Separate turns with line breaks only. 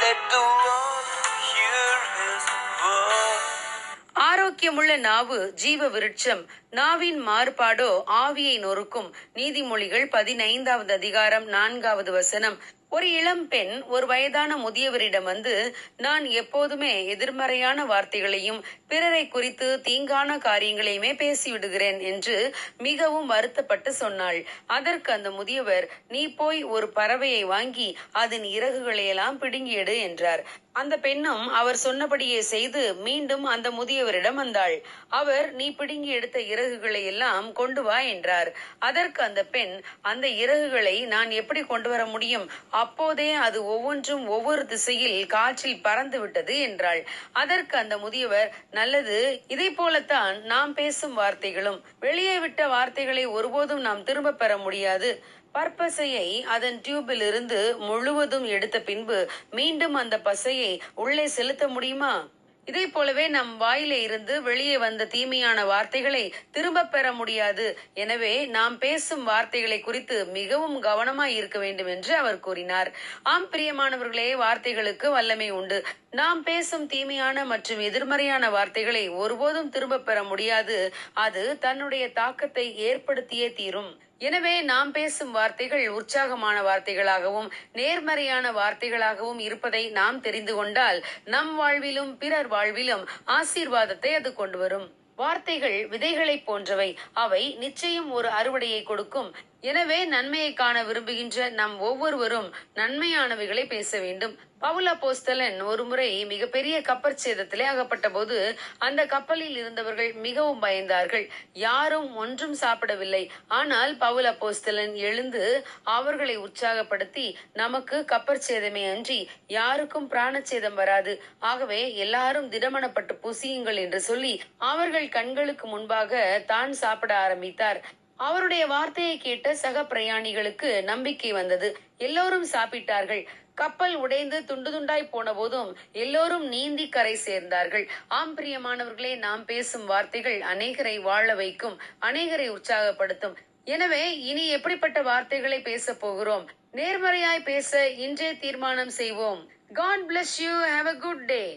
Let the world hear his voice.
ஆரோக்கியமுள்ள நாவு ஜீவ விருட்சம், நாவின் மாறுபாடோ ஆவியை நொறுக்கும். நீதிமொழிகள் 15வது அதிகாரம் 4வது வசனம். ஒரு இளம் பெண் ஒரு வயதான முதியவரிடம் வந்து, நான் எப்போதுமே எதிர்மறையான வார்த்தைகளையும் பிறரை குறித்து தீங்கான காரியங்களையுமே பேசிவிடுகிறேன் என்று மிகவும் வருத்தப்பட்டு சொன்னாள். அதற்கு அந்த முதியவர், நீ போய் ஒரு பறவையை வாங்கி அதன் இறகுகளையெல்லாம் பிடுங்கியெடு என்றார். அந்த பெண்ணும் அவர் சொன்னபடியே செய்து மீண்டும் அந்த முதியவரிடம் வந்தாள். அவர், நீ பிடுங்கி எடுத்த இறகுகளை எல்லாம் கொண்டு வா என்றார். அதற்கு அந்த பெண், அந்த இறகுகளை நான் எப்படி கொண்டு வர முடியும்? அப்போதே அது ஒவ்வொன்றும் ஒவ்வொரு திசையில் காற்றில் பறந்து விட்டது என்றாள். அதற்கு அந்த முதியவர், நல்லது, இதை போலத்தான் நாம் பேசும் வார்த்தைகளும். வெளியே விட்ட வார்த்தைகளை ஒருபோதும் நாம் திரும்ப பெற முடியாது. பற்பசையை அதன் டியூபில் இருந்து முழுவதும் எடுத்த பின்பு மீண்டும் அந்த பசையை உள்ளே செலுத்த முடியுமா? இதை போலவே நம் வாயிலே இருந்து வெளியே வந்த தீமையான வார்த்தைகளை திரும்ப பெற முடியாது. எனவே நாம் பேசும் வார்த்தைகளை குறித்து மிகவும் கவனமாய் இருக்க வேண்டும் என்று அவர் கூறினார். ஆம் பிரியமானவர்களே, வார்த்தைகளுக்கு வல்லமை உண்டு. நாம் பேசும் தீமையான மற்றும் எதிர்மறையான வார்த்தைகளை ஒருபோதும் திரும்ப பெற முடியாது. அது தன்னுடைய தாக்கத்தை ஏற்படுத்தியே தீரும். எனவே நாம் பேசும் வார்த்தைகள் உற்சாகமான வார்த்தைகளாகவும் நேர்மறையான வார்த்தைகளாகவும் இருப்பதை நாம் தெரிந்து கொண்டால் நம் வாழ்விலும் பிறர் வாழ்விலும் ஆசீர்வாதத்தை அது கொண்டு வரும். வார்த்தைகள் விதைகளை போன்றவை. அவை நிச்சயம் ஒரு அறுவடையை கொடுக்கும். எனவே நன்மையை காண விரும்புகின்ற நம் ஒவ்வொருவரும் நன்மையானவைகளை பேச வேண்டும். பவுல் அப்போஸ்தலன் ஒருமுறை மிகப்பெரிய கப்பற் சேதத்திலே அகப்பட்ட போது அந்த கப்பலில் இருந்தவர்கள் மிகவும் பயந்தார்கள். யாரும் ஒன்றும் சாப்பிடவில்லை. ஆனால் பவுல் அப்போஸ்தலன் எழுந்து அவர்களை உற்சாகப்படுத்தி, நமக்கு கப்பற் சேதமே அன்றி யாருக்கும் பிராணச்சேதம் வராது. ஆகவே எல்லாரும் திடமனப்பட்டு புசியுங்கள் என்று சொல்லி அவர்கள் கண்களுக்கு முன்பாக தான் சாப்பிட ஆரம்பித்தார். அவருடைய வார்த்தையை கேட்ட சக பிரயாணிகளுக்கு நம்பிக்கை வந்தது. எல்லோரும் சாப்பிட்டார்கள். கப்பல் உடைந்து துண்டு துண்டாய் போன போதும் எல்லோரும் நீந்தி கரை சேர்ந்தார்கள். ஆம் பிரியமானவர்களே, நாம் பேசும் வார்த்தைகள் அநேகரை வாழ வைக்கும், அநேகரை உற்சாகப்படுத்தும். எனவே இனி எப்படிப்பட்ட வார்த்தைகளை பேச போகிறோம்? நேர்மறையாய் பேச இன்றே தீர்மானம் செய்வோம். God bless you. Have a good day.